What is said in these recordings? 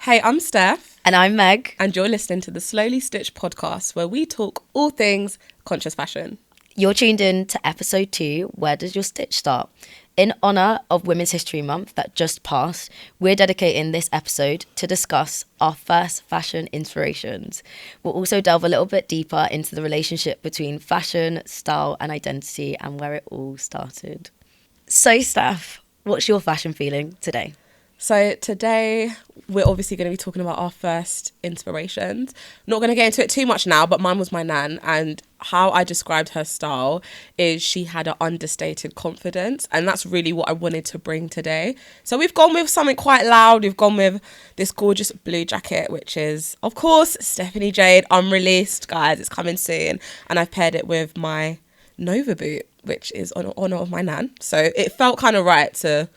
Hey, I'm Steph. And I'm Meg. And you're listening to the Slowly Stitched podcast, where we talk all things conscious fashion. You're tuned in to episode 2, Where Does Your Stitch Start? In honour of Women's History Month that just passed, we're dedicating this episode to discuss our first fashion inspirations. We'll also delve a little bit deeper into the relationship between fashion, style and identity and where it all started. So, Steph, what's your fashion feeling today? So today we're obviously going to be talking about our first inspirations. Not going to get into it too much now, but mine was my nan, and how I described her style is she had an understated confidence, and that's really what I wanted to bring today. So we've gone with something quite loud. We've gone with this gorgeous blue jacket, which is, of course, Stephanie Jade, unreleased, guys. It's coming soon, and I've paired it with my Nova boot, which is in honour of my nan. So it felt kind of right to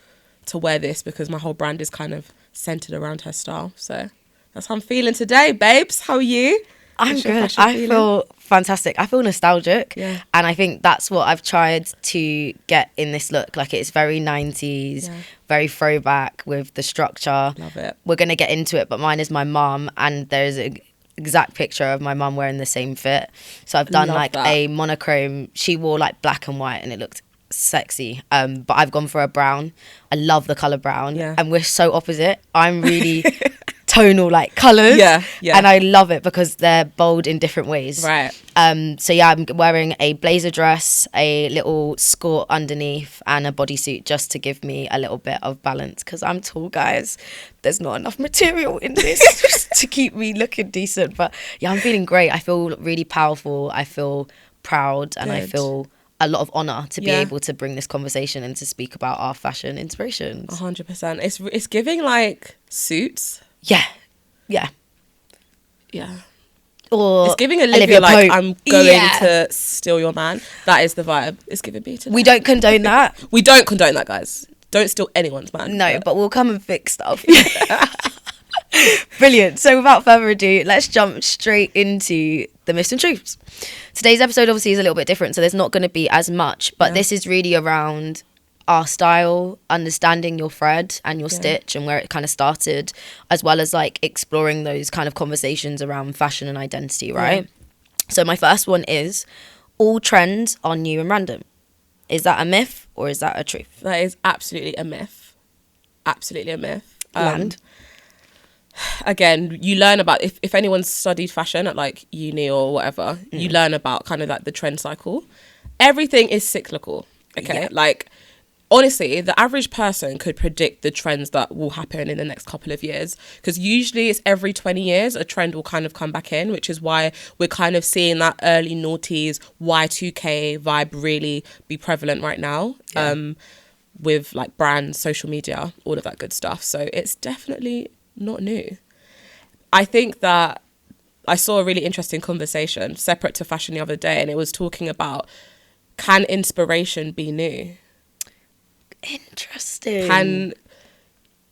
wear this because my whole brand is kind of centered around her style. So that's how I'm feeling today, babes. How are you? I'm good. I feel fantastic. I feel nostalgic. Yeah. And I think that's what I've tried to get in this look. Like, it's very 90s, very throwback with the structure. Love it. We're going to get into it, but mine is my mum, and there's an exact picture of my mum wearing the same fit. So I've done a monochrome. She wore like black and white and it looked sexy, but I've gone for a brown. I love the colour brown, and we're so opposite. I'm really tonal like colours, and I love it because they're bold in different ways, right? So yeah, I'm wearing a blazer dress, a little skirt underneath and a bodysuit just to give me a little bit of balance because I'm tall, guys. There's not enough material in this to keep me looking decent, but yeah, I'm feeling great. I feel really powerful, I feel proud, and I feel a lot of honour to be able to bring this conversation and to speak about our fashion inspirations. 100%. It's giving like Suits. Yeah. Or it's giving Olivia like, I'm going to steal your man. That is the vibe it's giving me today. We don't condone that. We don't condone that, guys. Don't steal anyone's man. No, but we'll come and fix stuff. Brilliant. So without further ado, let's jump straight into the myths and truths. Today's episode obviously is a little bit different, so there's not going to be as much, but this is really around our style, understanding your thread and your stitch and where it kind of started, as well as like exploring those kind of conversations around fashion and identity, right? So my first one is, all trends are new and random. Is that a myth or is that a truth? That is absolutely a myth. Absolutely a myth. Again, you learn about, if anyone's studied fashion at like uni or whatever, you learn about kind of like the trend cycle. Everything is cyclical, okay? Like, honestly, the average person could predict the trends that will happen in the next couple of years, because usually it's every 20 years a trend will kind of come back in, which is why we're kind of seeing that early noughties Y2K vibe really be prevalent right now, with like brands, social media, all of that good stuff. So it's definitely not new. I think that I saw a really interesting conversation separate to fashion the other day, and it was talking about, can inspiration be new? Interesting.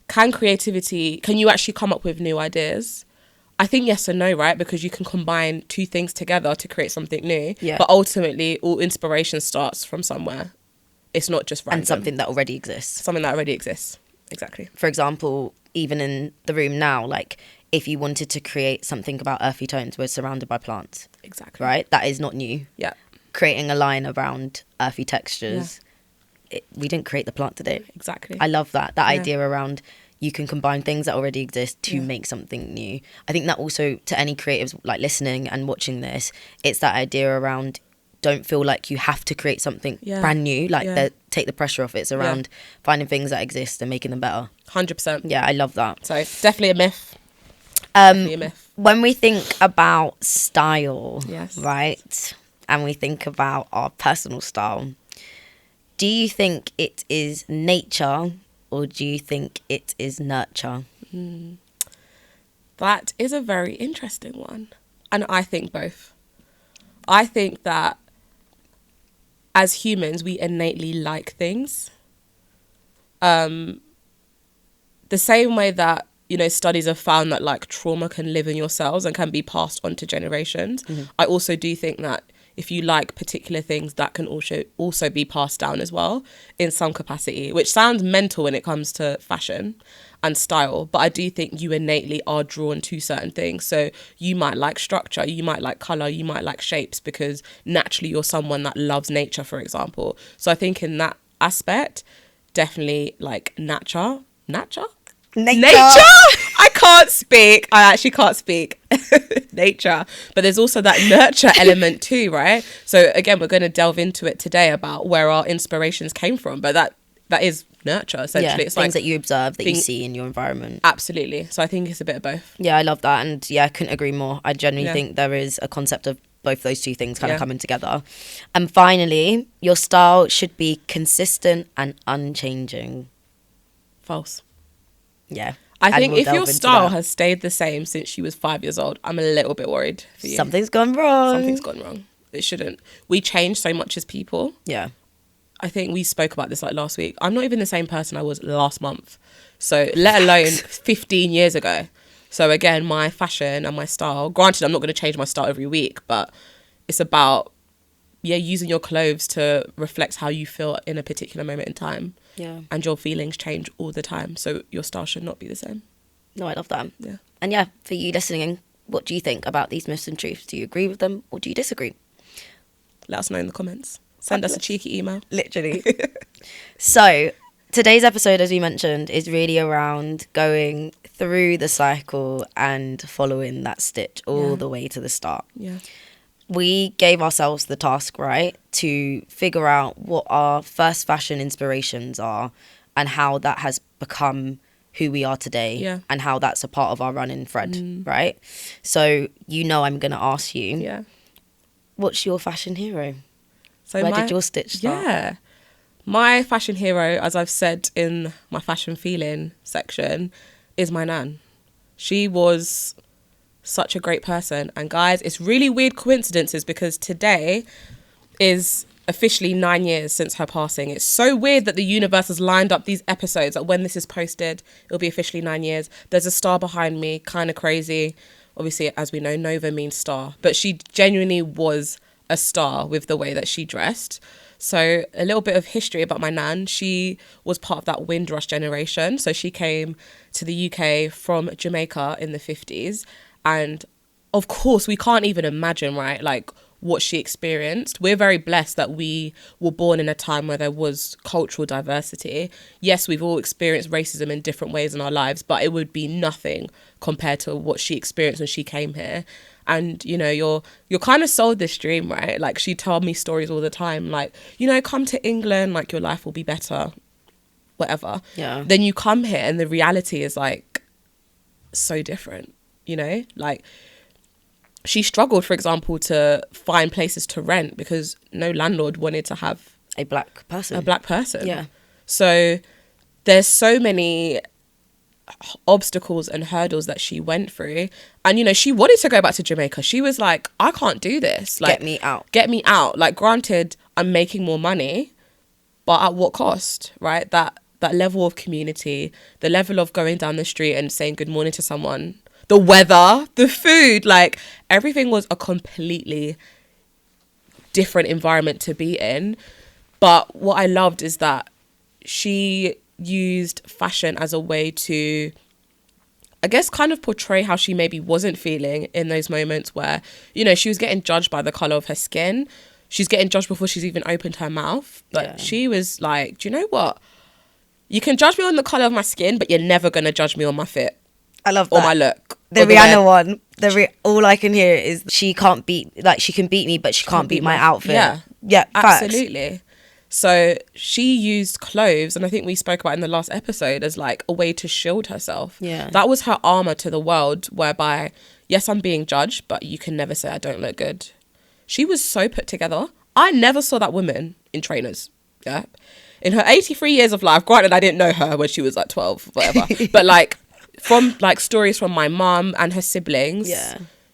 Can creativity, can you actually come up with new ideas? I think yes and no, right? Because you can combine two things together to create something new. Yeah. But ultimately, all inspiration starts from somewhere. It's not just random. And something that already exists. Something that already exists. Exactly. For example, even in the room now, like if you wanted to create something about earthy tones, we're surrounded by plants. Exactly. Right? That is not new. Yeah. Creating a line around earthy textures. We didn't create the plant today. Exactly. I love that idea around you can combine things that already exist to make something new. I think that also, to any creatives like listening and watching this, it's that idea around, don't feel like you have to create something brand new, like take the pressure off. It's around finding things that exist and making them better. 100%. Yeah, I love that. So definitely a myth. Definitely a myth. When we think about style, Yes. right, and we think about our personal style, do you think it is nature or do you think it is nurture? That is a very interesting one. And I think both. I think that as humans, we innately like things. The same way that, you know, studies have found that like trauma can live in your cells and can be passed on to generations. I also do think that if you like particular things, that can also be passed down as well in some capacity, which sounds mental when it comes to fashion and style. But I do think you innately are drawn to certain things. So you might like structure, you might like color, you might like shapes, because naturally you're someone that loves nature, for example. So I think in that aspect, definitely like nature. I can't speak. I actually can't speak. Nature. But there's also that nurture element too, right? So again, we're going to delve into it today about where our inspirations came from. But that is nurture, essentially. It's things that you observe, that you see in your environment. Absolutely. So I think it's a bit of both. Yeah, I love that. And yeah, I couldn't agree more. I genuinely think there is a concept of both those two things kind of coming together. And finally, your style should be consistent and unchanging. False. Yeah. I think if your style has stayed the same since she was 5 years old, I'm a little bit worried for you. Something's gone wrong. It shouldn't. We change so much as people. Yeah. I think we spoke about this like last week. I'm not even the same person I was last month. So let alone 15 years ago. So again, my fashion and my style, granted, I'm not going to change my style every week, but it's about, using your clothes to reflect how you feel in a particular moment in time. Yeah. And your feelings change all the time. So your style should not be the same. No, I love that. Yeah. And yeah, for you listening, what do you think about these myths and truths? Do you agree with them or do you disagree? Let us know in the comments. Send us a cheeky email. Literally. So today's episode, as we mentioned, is really around going through the cycle and following that stitch all the way to the start. Yeah. We gave ourselves the task, right, to figure out what our first fashion inspirations are and how that has become who we are today and how that's a part of our running thread, right? So, I'm going to ask you, what's your fashion hero? So where did your stitch start? Yeah. My fashion hero, as I've said in my fashion feeling section, is my nan. She was such a great person. And guys, it's really weird coincidences because today is officially 9 years since her passing. It's so weird that the universe has lined up these episodes that when this is posted, it'll be officially 9 years. There's a star behind me, kind of crazy. Obviously, as we know, Nova means star. But she genuinely was a star with the way that she dressed. So a little bit of history about my nan. She was part of that Windrush generation. So she came to the UK from Jamaica in the 50s. And of course, we can't even imagine, right, like what she experienced. We're very blessed that we were born in a time where there was cultural diversity. Yes, we've all experienced racism in different ways in our lives, but it would be nothing compared to what she experienced when she came here. And, you're kind of sold this dream, right? Like, she told me stories all the time, like, come to England, like, your life will be better, whatever. Yeah. Then you come here and the reality is, like, so different, Like, she struggled, for example, to find places to rent because no landlord wanted to have a black person. Yeah. So there's so many obstacles and hurdles that she went through, and she wanted to go back to Jamaica. She was like, I can't do this, like, get me out. Like, granted, I'm making more money, but at what cost, right? That level of community, the level of going down the street and saying good morning to someone, the weather, the food, like, everything was a completely different environment to be in. But what I loved is that she used fashion as a way to, I guess, kind of portray how she maybe wasn't feeling in those moments where, she was getting judged by the colour of her skin. She's getting judged before she's even opened her mouth. But she was like, do you know what? You can judge me on the colour of my skin, but you're never going to judge me on my fit. I love that. Or my look. The Rihanna one. All I can hear is she can beat me, but she can't beat my outfit. Yeah, absolutely. So she used clothes, and I think we spoke about in the last episode, as like a way to shield herself. Yeah. That was her armor to the world, whereby, yes, I'm being judged, but you can never say I don't look good. She was so put together. I never saw that woman in trainers. Yeah. In her 83 years of life, granted, I didn't know her when she was like 12, whatever. But like, from like stories from my mum and her siblings,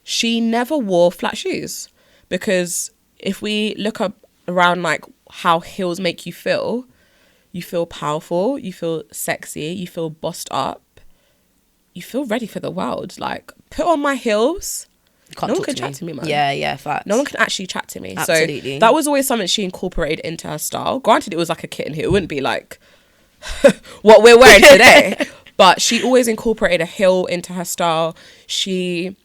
she never wore flat shoes, because if we look up around like how heels make you feel powerful, you feel sexy, you feel bossed up, you feel ready for the world. Like, put on my heels Can't no one talk can to chat me. to me, man. Yeah, facts. No one can actually chat to me. Absolutely. So that was always something she incorporated into her style. Granted, it was like a kitten heel. It wouldn't be like what we're wearing today. But she always incorporated a heel into her style. She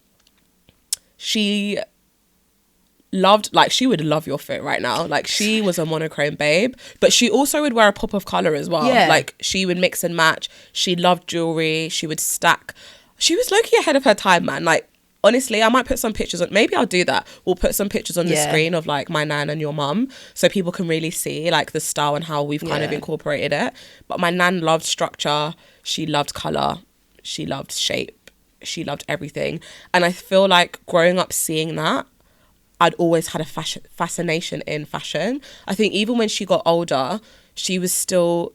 loved, like, she would love your fit right now. Like, she was a monochrome babe, but she also would wear a pop of color as well. Yeah. Like, she would mix and match. She loved jewelry. She would stack. She was low-key ahead of her time, man. Like, honestly, I might put some pictures on, maybe I'll do that. We'll put some pictures on the screen of like my nan and your mum, so people can really see like the style and how we've kind of incorporated it. But my nan loved structure. She loved color. She loved shape. She loved everything. And I feel like growing up seeing that, I'd always had a fascination in fashion. I think even when she got older, she was still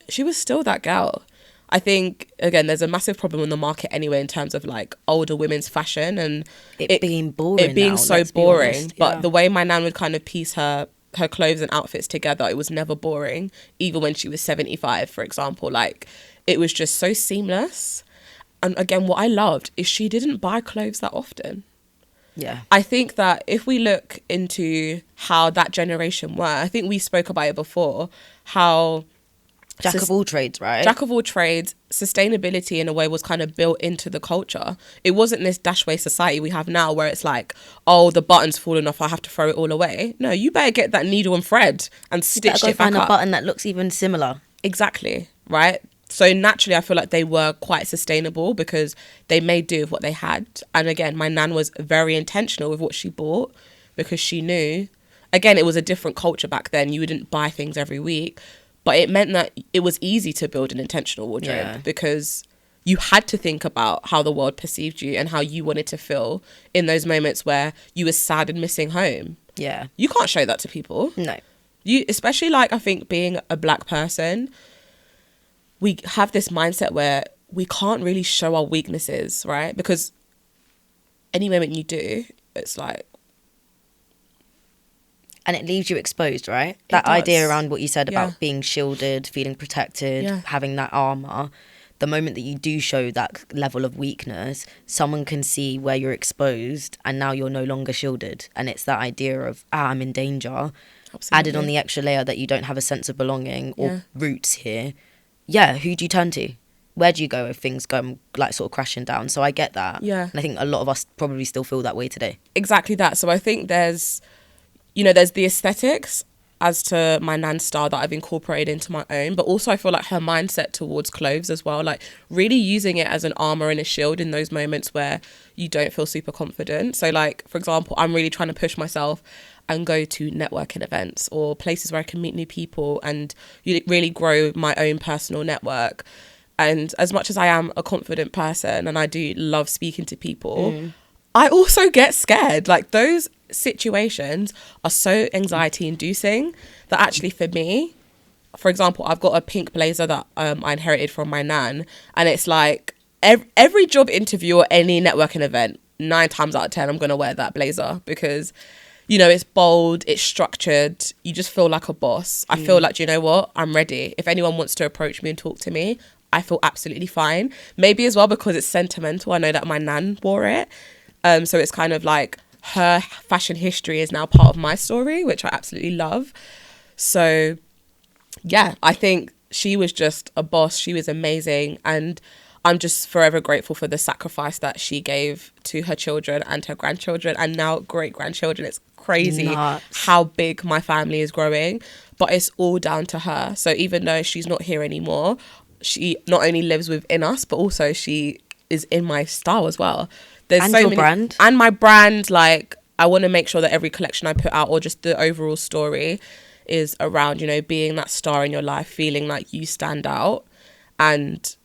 that girl. I think, again, there's a massive problem in the market anyway in terms of like older women's fashion and it being boring. It being now, so boring. But yeah. the way my nan would kind of piece her clothes and outfits together, it was never boring. Even when she was 75, for example, like it was just so seamless. And again, what I loved is she didn't buy clothes that often. Yeah. I think that if we look into how that generation were, I think we spoke about it before, how Jack of all trades, right? Jack of all trades, sustainability in a way was kind of built into the culture. It wasn't this dashway society we have now where it's like, oh, the button's fallen off, I have to throw it all away. No, you better get that needle and thread and stitch it back find up. a button that looks even similar. Exactly, right? So naturally, I feel like they were quite sustainable because they made do with what they had. And again, my nan was very intentional with what she bought because she knew, again, it was a different culture back then. You wouldn't buy things every week. But it meant that it was easy to build an intentional wardrobe because you had to think about how the world perceived you and how you wanted to feel in those moments where you were sad and missing home. Yeah. You can't show that to people. No. You, especially like, I think being a black person, we have this mindset where we can't really show our weaknesses, right? Because any moment you do, it's like, and it leaves you exposed, right? It That does. idea around what you said Yeah. about being shielded, feeling protected, having that armor. The moment that you do show that level of weakness, someone can see where you're exposed and now you're no longer shielded. And it's that idea of, I'm in danger. Absolutely. Added on the extra layer that you don't have a sense of belonging or roots here. Yeah, who do you turn to? Where do you go if things go like sort of crashing down? So I get that. Yeah. And I think a lot of us probably still feel that way today. Exactly that. So I think there's the aesthetics as to my nan's style that I've incorporated into my own, but also I feel like her mindset towards clothes as well, like really using it as an armor and a shield in those moments where you don't feel super confident. So like, for example, I'm really trying to push myself and go to networking events or places where I can meet new people and really grow my own personal network. And as much as I am a confident person and I do love speaking to people, I also get scared. Like those situations are so anxiety inducing that actually for me, for example, I've got a pink blazer that I inherited from my nan, and it's like every job interview or any networking event, 9 times out of 10 I'm gonna wear that blazer because it's bold, it's structured, you just feel like a boss. I feel like, you know what, I'm ready. If anyone wants to approach me and talk to me, I feel absolutely fine. Maybe as well because it's sentimental. I know that my nan wore it. So it's kind of like her fashion history is now part of my story, which I absolutely love. So, yeah, I think she was just a boss. She was amazing. And I'm just forever grateful for the sacrifice that she gave to her children and her grandchildren and now great-grandchildren. It's crazy how big my family is growing. But it's all down to her. So even though she's not here anymore, she not only lives within us, but also she is in my style as well. There's and so your many, brand. and my brand, like I want to make sure that every collection I put out or just the overall story is around, being that star in your life, feeling like you stand out. And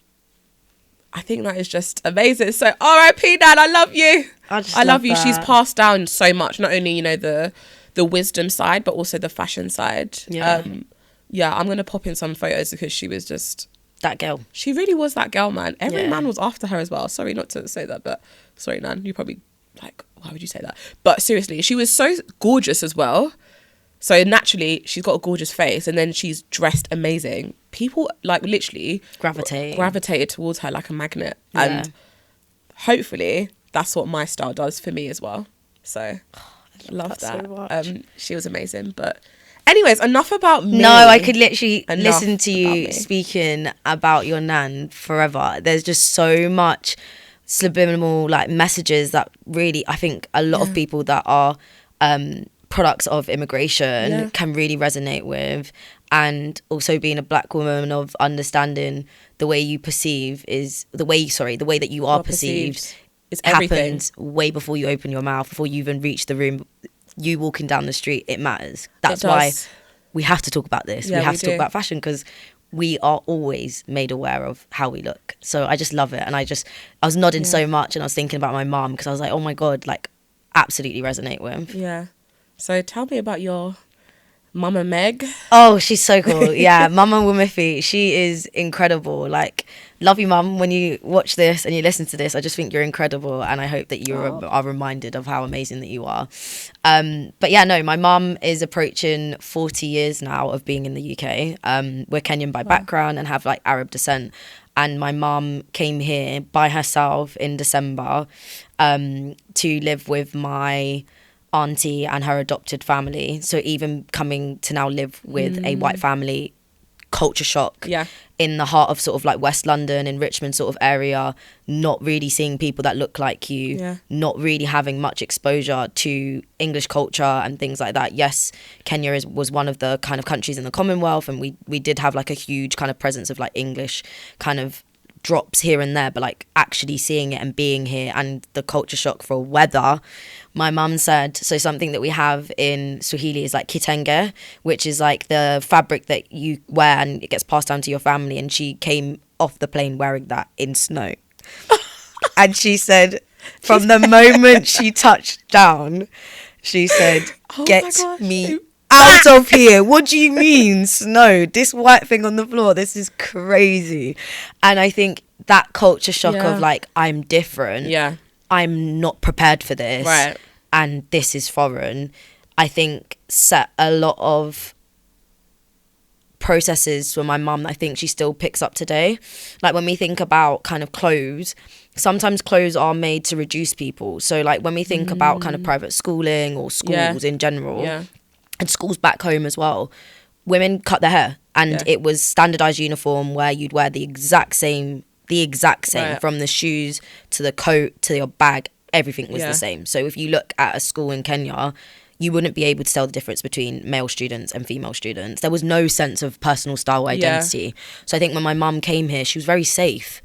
I think that is just amazing. So R.I.P. Nan, I love you. I love you. That. She's passed down so much, not only, the wisdom side, but also the fashion side. Yeah. I'm going to pop in some photos because she was just... that girl. She really was that girl, man. Every man was after her as well. Sorry not to say that, but sorry, Nan. You probably like, why would you say that? But seriously, she was so gorgeous as well. So naturally, she's got a gorgeous face and then she's dressed amazing. People like literally gravitated towards her like a magnet. Yeah. And hopefully that's what my style does for me as well. So love that. So much. She was amazing. But anyways, enough about me. No, I could literally Enough listen to about you me. speaking about your nan forever. There's just so much subliminal like messages that really, I think a lot of people that are products of immigration can really resonate with. And also being a black woman, of understanding the way you perceive is the way that you are perceived is everything. happens way before you open your mouth, before you even reach the room. You walking down the street, it matters. That's why we have to talk about this. Yeah, we have we to talk do. about fashion, because we are always made aware of how we look. So I just love it. And I was nodding so much, and I was thinking about my mom, because I was like, oh my God, like absolutely resonate with. Yeah. So tell me about your Mama Meg. Oh, she's so cool. Yeah, Mama Wamifi, she is incredible. Like, love you, Mum. When you watch this and you listen to this, I just think you're incredible, and I hope that you are reminded of how amazing that you are. But yeah, no, my mum is approaching 40 years now of being in the UK. We're Kenyan by background and have like Arab descent. And my mum came here by herself in December to live with my auntie and her adopted family. So even coming to now live with a white family, culture shock. Yeah. In the heart of sort of like West London, in Richmond sort of area, not really seeing people that look like you, not really having much exposure to English culture and things like that. Yes, Kenya was one of the kind of countries in the Commonwealth, and we did have like a huge kind of presence of like English kind of drops here and there, but like actually seeing it and being here, and the culture shock for weather. My mum said, so something that we have in Swahili is like kitenge, which is like the fabric that you wear and it gets passed down to your family, and she came off the plane wearing that in snow. And she said from the moment she touched down, she said, get me out of here. What do you mean snow? This white thing on the floor, this is crazy. And I think that culture shock of like, I'm different, I'm not prepared for this, Right. and this is foreign, I think set a lot of processes for my mum that I think she still picks up today. Like when we think about kind of clothes, sometimes clothes are made to reduce people. So like when we think about kind of private schooling or schools in general, and schools back home as well, women cut their hair, and it was standardized uniform where you'd wear the exact same Right. from the shoes to the coat to your bag, everything was the same. So if you look at a school in Kenya, you wouldn't be able to tell the difference between male students and female students. There was no sense of personal style identity. So I think when my mum came here, she was very safe,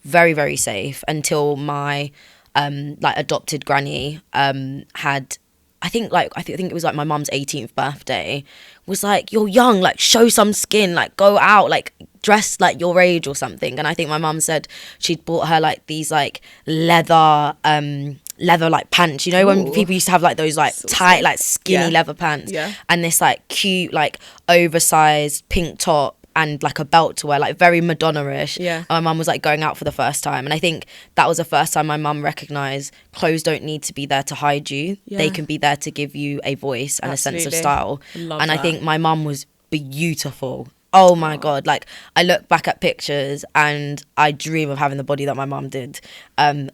very, very safe, until my like adopted granny had, I think it was like my mum's 18th birthday, was like, you're young, like show some skin, like go out, like dress like your age or something. And I think my mum said she'd bought her like these like leather like pants, you know, when people used to have like those like tight like skinny leather pants, and this like cute like oversized pink top and like a belt to wear, like very Madonna-ish. And my mum was like going out for the first time, and I think that was the first time my mum recognised clothes don't need to be there to hide you. They can be there to give you a voice and a sense of style. I think my mum was beautiful. Oh my God, like I look back at pictures and I dream of having the body that my mum did.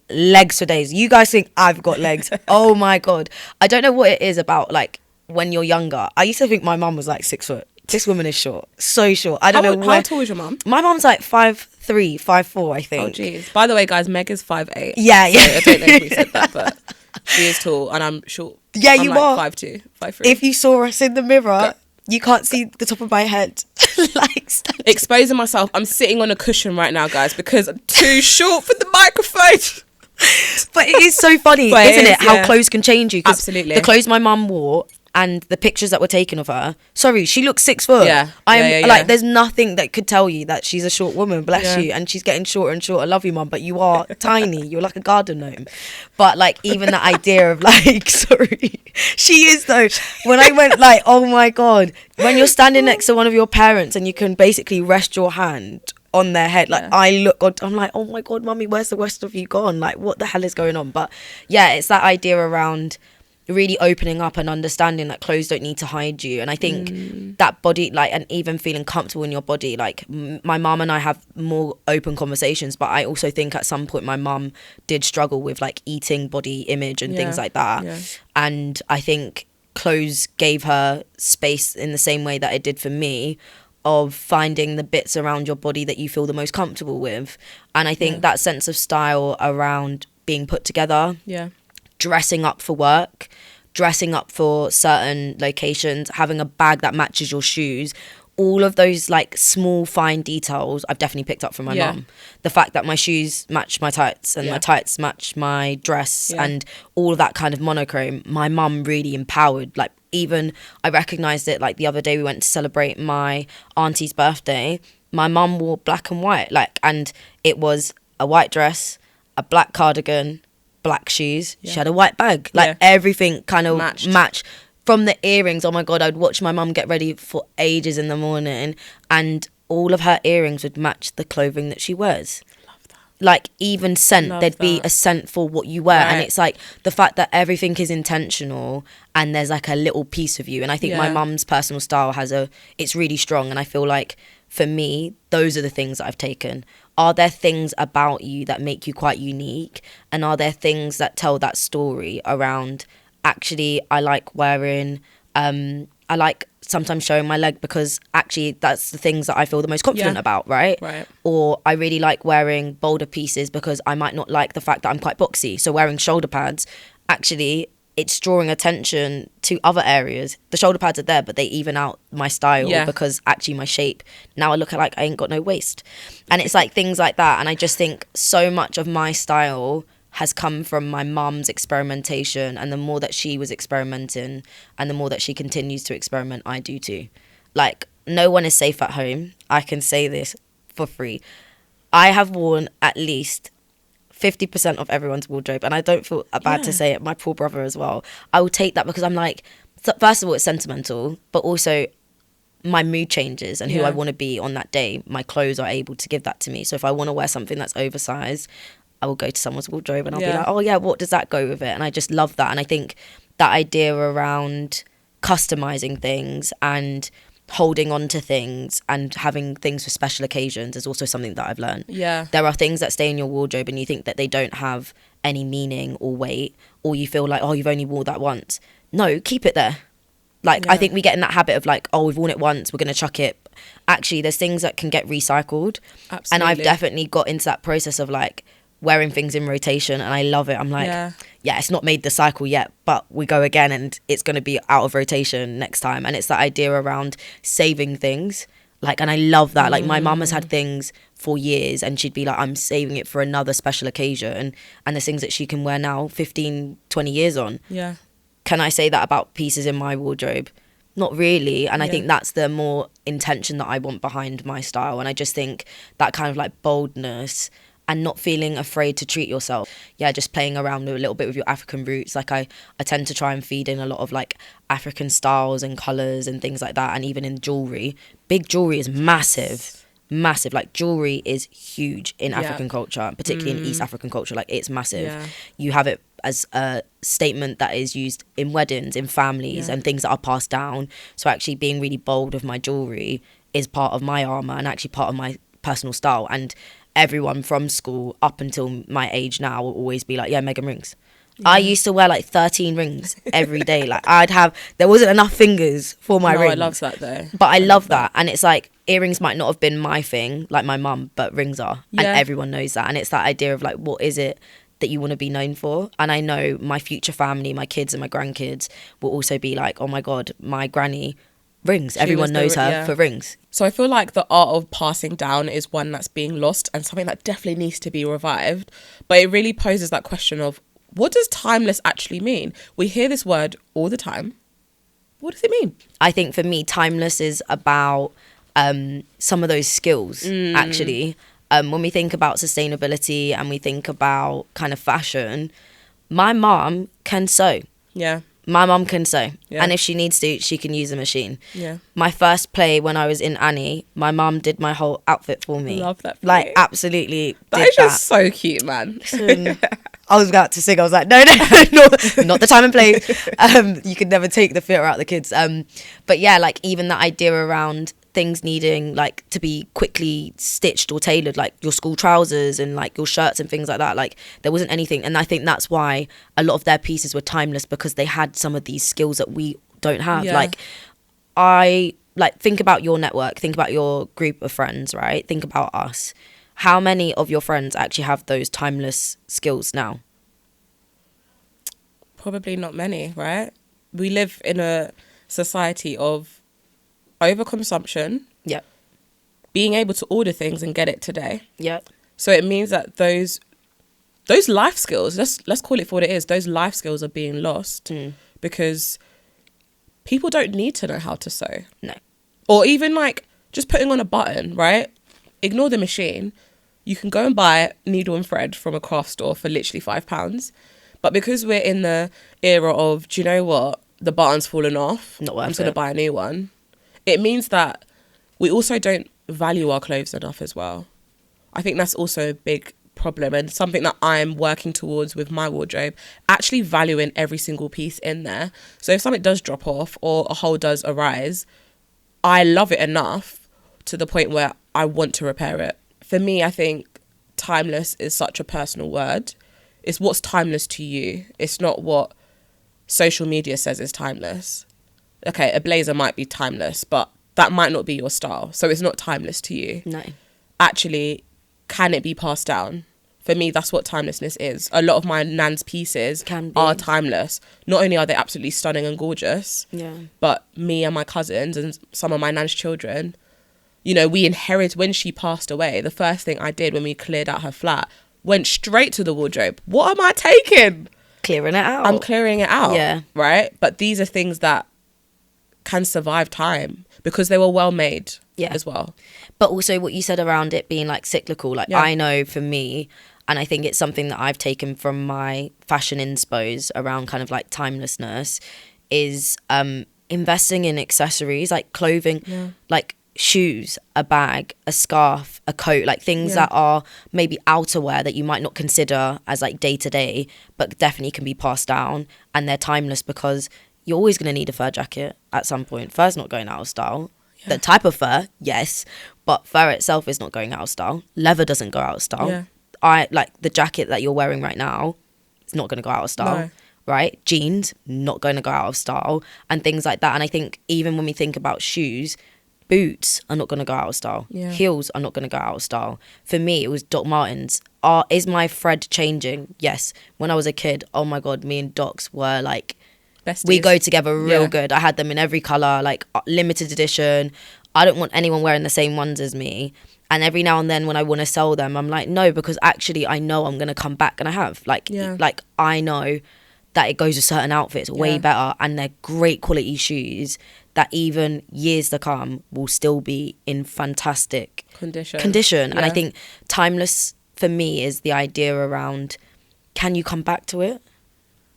Legs for days. You guys think I've got legs? Oh my God. I don't know what it is about like when you're younger. I used to think my mum was like 6 foot. This woman is short, so short. I don't know how tall is your mum? My mum's like 5'3", 5'4", I think. Oh jeez. By the way, guys, Meg is 5'8". Yeah. So I don't know if we said that, but she is tall, and I'm short. Yeah, I'm you like are 5'2", 5'3". If you saw us in the mirror, you can't see the top of my head. Like exposing myself. I'm sitting on a cushion right now, guys, because I'm too short for the microphone. But it is so funny, isn't it? How clothes can change you. Absolutely. The clothes my mum wore and the pictures that were taken of her. Sorry, she looks 6 foot. Like, there's nothing that could tell you that she's a short woman. Bless you. And she's getting shorter and shorter. I love you, mum, but you are tiny. You're like a garden gnome. But like, even the idea of like, sorry, she is though. When I went like, oh my God, when you're standing next to one of your parents and you can basically rest your hand on their head, like I'm like, oh my God, mummy, where's the rest of you gone? Like, what the hell is going on? But yeah, it's that idea around really opening up and understanding that clothes don't need to hide you. And I think that body, like, and even feeling comfortable in your body, like my mum and I have more open conversations, but I also think at some point my mum did struggle with like eating body image and things like that. And I think clothes gave her space in the same way that it did for me, of finding the bits around your body that you feel the most comfortable with. And I think that sense of style around being put together, dressing up for work, dressing up for certain locations, having a bag that matches your shoes, all of those like small fine details I've definitely picked up from my mum. The fact that my shoes match my tights and my tights match my dress and all of that kind of monochrome, my mum really empowered. Like, even I recognised it, like the other day we went to celebrate my auntie's birthday, my mum wore black and white, like, and it was a white dress, a black cardigan, black shoes, she had a white bag, like everything kind of matched. From the earrings, oh my God, I'd watch my mum get ready for ages in the morning and all of her earrings would match the clothing that she wears. Love that. Like, even scent, there'd be a scent for what you wear. And it's like the fact that everything is intentional and there's like a little piece of you. And I think my mum's personal style it's really strong. And I feel like for me, those are the things that I've taken. Are there things about you that make you quite unique? And are there things that tell that story around, actually, I like wearing, I like sometimes showing my leg because actually that's the things that I feel the most confident about, right? Or I really like wearing bolder pieces because I might not like the fact that I'm quite boxy. So wearing shoulder pads, actually, it's drawing attention to other areas. The shoulder pads are there, but they even out my style because actually my shape, now I look like I ain't got no waist. And it's like things like that. And I just think so much of my style has come from my mum's experimentation, and the more that she was experimenting and the more that she continues to experiment, I do too. Like, no one is safe at home. I can say this for free. I have worn at least 50% of everyone's wardrobe, and I don't feel bad to say it, my poor brother as well. I will take that because I'm like, first of all, it's sentimental, but also my mood changes and who I want to be on that day. My clothes are able to give that to me. So if I want to wear something that's oversized, I will go to someone's wardrobe and I'll be like, oh yeah, what does that go with it? And I just love that. And I think that idea around customizing things and holding on to things and having things for special occasions is also something that I've learned. There are things that stay in your wardrobe and you think that they don't have any meaning or weight, or you feel like, oh, you've only worn that once. No, keep it there. Like, I think we get in that habit of like, oh, we've worn it once, we're going to chuck it. Actually, there's things that can get recycled. Absolutely. And I've definitely got into that process of like wearing things in rotation, and I love it. I'm like, yeah, it's not made the cycle yet, but we go again and it's going to be out of rotation next time. And it's that idea around saving things. Like, and I love that. Like, my mum has had things for years and she'd be like, I'm saving it for another special occasion. And there's things that she can wear now 15, 20 years on. Can I say that about pieces in my wardrobe? Not really. And I think that's the more intention that I want behind my style. And I just think that kind of like boldness and not feeling afraid to treat yourself. Just playing around a little bit with your African roots. Like, I tend to try and feed in a lot of like African styles and colours and things like that. And even in jewellery, big jewellery is massive. Like, jewellery is huge in African culture, particularly in East African culture. Like, it's massive. You have it as a statement that is used in weddings, in families, and things that are passed down. So actually being really bold with my jewellery is part of my armour and actually part of my personal style. And everyone from school up until my age now will always be like, yeah, Megan rings. I used to wear like 13 rings every day. Like, there wasn't enough fingers for my rings. I love that though. But I love that. And it's like, earrings might not have been my thing, like my mum, but rings are. And everyone knows that. And it's that idea of like, what is it that you want to be known for? And I know my future family, my kids and my grandkids will also be like, oh my God, my granny rings. Everyone knows her for rings. So I feel like the art of passing down is one that's being lost and something that definitely needs to be revived. But it really poses that question of, what does timeless actually mean? We hear this word all the time. What does it mean? I think for me, timeless is about some of those skills, actually. When we think about sustainability and we think about kind of fashion, my mom can sew. My mum can sew. And if she needs to, she can use a machine. My first play when I was in Annie, my mum did my whole outfit for me. Love that. Like, absolutely. That is just so cute, man. Listen, I was about to sing. I was like, no, not the time and place. You can never take the fear out of the kids. But yeah, like even that idea around things needing like to be quickly stitched or tailored, like your school trousers and like your shirts and things like that. Like there wasn't anything, and I think that's why a lot of their pieces were timeless, because they had some of these skills that we don't have. Like think about your network, think about your group of friends, right? Think about us. How many of your friends actually have those timeless skills now? Probably not many, right? We live in a society of overconsumption. Yep. Being able to order things and get it today. Yep. So it means that those life skills, let's call it for what it is, those life skills are being lost because people don't need to know how to sew. No. Or even like just putting on a button, right? Ignore the machine. You can go and buy needle and thread from a craft store for literally £5. But because we're in the era of, do you know what? The button's fallen off. Not worth I'm just going to it. buy a new one. It means that we also don't value our clothes enough as well. I think that's also a big problem, and something that I'm working towards with my wardrobe, actually valuing every single piece in there. So if something does drop off or a hole does arise, I love it enough to the point where I want to repair it. For me, I think timeless is such a personal word. It's what's timeless to you. It's not what social media says is timeless. Okay, a blazer might be timeless, but that might not be your style. So it's not timeless to you. No. Actually, can it be passed down? For me, that's what timelessness is. A lot of my nan's pieces are timeless. Not only are they absolutely stunning and gorgeous, but me and my cousins and some of my nan's children, you know, we inherited, when she passed away, the first thing I did when we cleared out her flat, went straight to the wardrobe. What am I taking? Clearing it out. I'm clearing it out. Yeah. Right? But these are things that can survive time because they were well made as well. But also what you said around it being like cyclical, like I know for me, and I think it's something that I've taken from my fashion inspos around kind of like timelessness, is investing in accessories like clothing, like shoes, a bag, a scarf, a coat, like things that are maybe outerwear that you might not consider as like day to day, but definitely can be passed down, and they're timeless because you're always going to need a fur jacket at some point. Fur's not going out of style. The type of fur, yes, but fur itself is not going out of style. Leather doesn't go out of style. I like the jacket that you're wearing right now, it's not going to go out of style. Right? Jeans, not going to go out of style, and things like that. And I think even when we think about shoes, boots are not going to go out of style. Heels are not going to go out of style. For me, it was Doc Martens. Is my thread changing? Yes. When I was a kid, oh my God, me and Docs were like, besties. We go together real good. I had them in every colour, like limited edition. I don't want anyone wearing the same ones as me. And every now and then when I want to sell them, I'm like, no, because actually I know I'm going to come back, and I have. Like I know that it goes with certain outfits way better, and they're great quality shoes that even years to come will still be in fantastic condition. And I think timeless for me is the idea around, can you come back to it?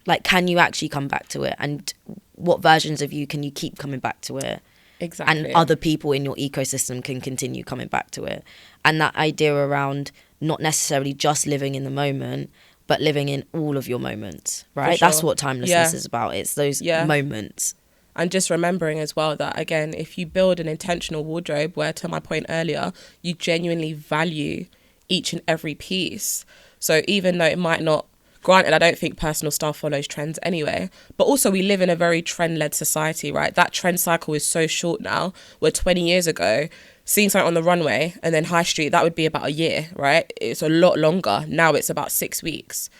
Like, can you actually come back to it? And what versions of you can you keep coming back to it? Exactly. And other people in your ecosystem can continue coming back to it. And that idea around not necessarily just living in the moment, but living in all of your moments, right? Sure. That's what timelessness is about. It's those moments. And just remembering as well that, again, if you build an intentional wardrobe where, to my point earlier, you genuinely value each and every piece. So even though it might not, granted, I don't think personal style follows trends anyway, but also we live in a very trend-led society, right? That trend cycle is so short now, where 20 years ago, seeing something on the runway and then high street, that would be about a year, right? It's a lot longer. Now it's about 6 weeks.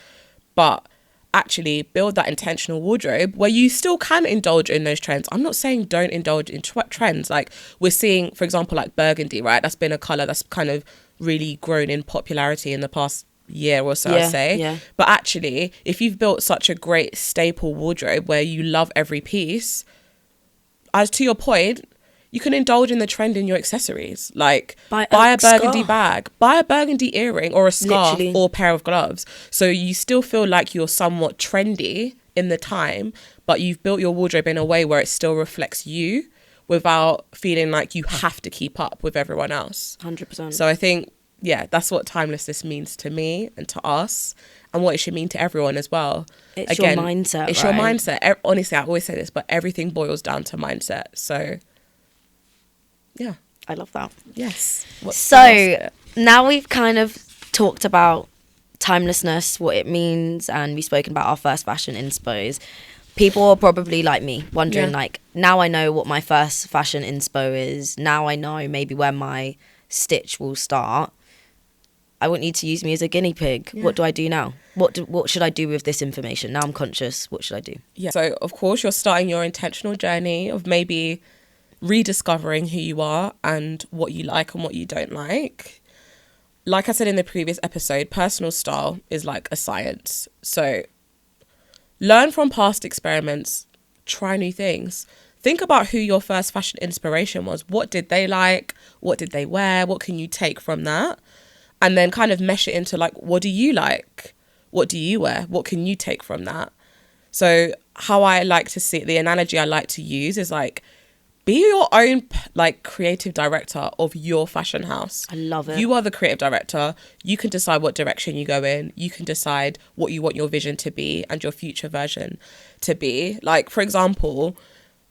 But actually build that intentional wardrobe where you still can indulge in those trends. I'm not saying don't indulge in trends. Like we're seeing, for example, like burgundy, right? That's been a colour that's kind of really grown in popularity in the past year or so, I'd say. But actually, if you've built such a great staple wardrobe where you love every piece, as to your point, you can indulge in the trend in your accessories. Like buy a burgundy bag, buy a burgundy earring or a scarf or pair of gloves. So you still feel like you're somewhat trendy in the time, but you've built your wardrobe in a way where it still reflects you without feeling like you have to keep up with everyone else. 100%. So I think yeah, that's what timelessness means to me and to us, and what it should mean to everyone as well. It's your mindset, It's right? your mindset. Honestly, I always say this, but everything boils down to mindset. So, yeah. I love that. Yes. So now we've kind of talked about timelessness, what it means, and we've spoken about our first fashion inspos. People are probably like me, wondering like, now I know what my first fashion inspo is. Now I know maybe where my stitch will start. I want you to use me as a guinea pig. What do I do now? What should I do with this information? Now I'm conscious. What should I do? Yeah. So, of course, you're starting your intentional journey of maybe rediscovering who you are and what you like and what you don't like. Like I said in the previous episode, personal style is like a science. So, learn from past experiments, try new things. Think about who your first fashion inspiration was. What did they like? What did they wear? What can you take from that? And then kind of mesh it into like, what do you like? What do you wear? What can you take from that? So how I like to see it, the analogy I like to use is like, be your own like creative director of your fashion house. I love it. You are the creative director. You can decide what direction you go in. You can decide what you want your vision to be and your future version to be. Like, for example,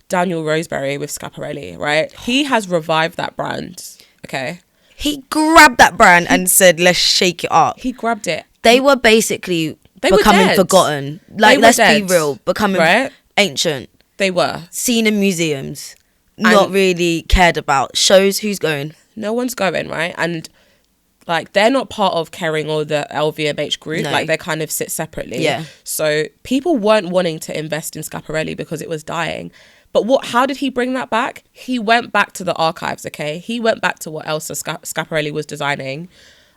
Daniel Roseberry with Schiaparelli, right? He has revived that brand, okay? He grabbed that brand and said, let's shake it up. He grabbed it. They were basically becoming forgotten. Like, let's be real. Becoming ancient. They were. Seen in museums. Not really cared about. Shows, who's going? No one's going, right? And, like, they're not part of Kering or the LVMH group. No. Like, they kind of sit separately. Yeah. So people weren't wanting to invest in Schiaparelli because it was dying. But how did he bring that back? He went back to the archives, okay? He went back to what Elsa Schiaparelli was designing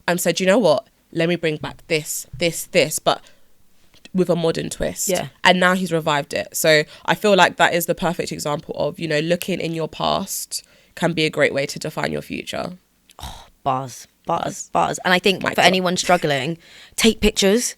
and said, you know what? Let me bring back this, but with a modern twist. Yeah. And now he's revived it. So I feel like that is the perfect example of, you know, looking in your past can be a great way to define your future. Oh, bars. And I think for anyone struggling, take pictures.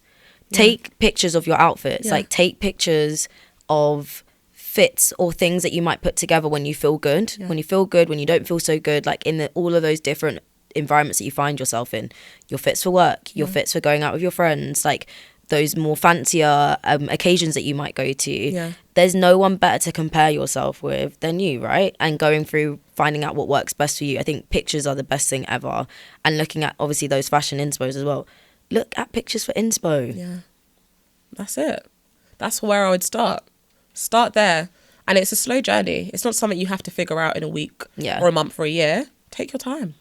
Take pictures of your outfits. Like, take pictures of fits or things that you might put together when you feel good, when you feel good, when you don't feel so good, like in all of those different environments that you find yourself in. Your fits for work, your fits for going out with your friends, like those more fancier occasions that you might go to. There's no one better to compare yourself with than you, right? And going through finding out what works best for you. I think pictures are the best thing ever. And looking at obviously those fashion inspos as well. Look at pictures for inspo. Yeah, that's it. That's where I would start there. And it's a slow journey. It's not something you have to figure out in a week or a month or a year. Take your time.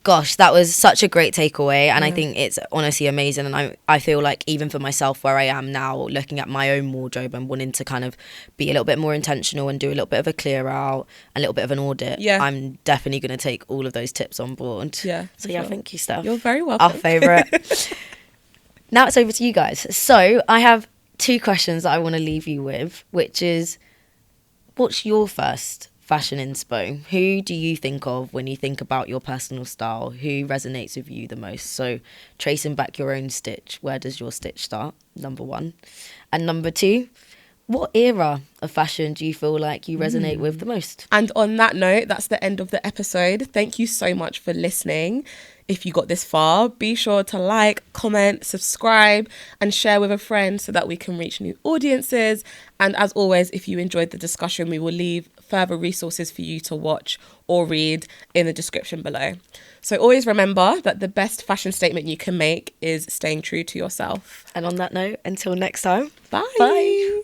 Gosh, that was such a great takeaway, and I think it's honestly amazing. And I feel like even for myself, where I am now, looking at my own wardrobe and wanting to kind of be a little bit more intentional and do a little bit of a clear out, a little bit of an audit, I'm definitely going to take all of those tips on board. So thank you, Steph. You're very welcome. Our favourite. Now it's over to you guys. So I have 2 questions that I want to leave you with, which is, what's your first fashion inspo? Who do you think of when you think about your personal style? Who resonates with you the most? So tracing back your own stitch, where does your stitch start? Number 1. And number 2, what era of fashion do you feel like you resonate with the most? And on that note, that's the end of the episode. Thank you so much for listening. If you got this far, be sure to like, comment, subscribe, and share with a friend so that we can reach new audiences. And as always, if you enjoyed the discussion, we will leave further resources for you to watch or read in the description below. So always remember that the best fashion statement you can make is staying true to yourself. And on that note, until next time, bye.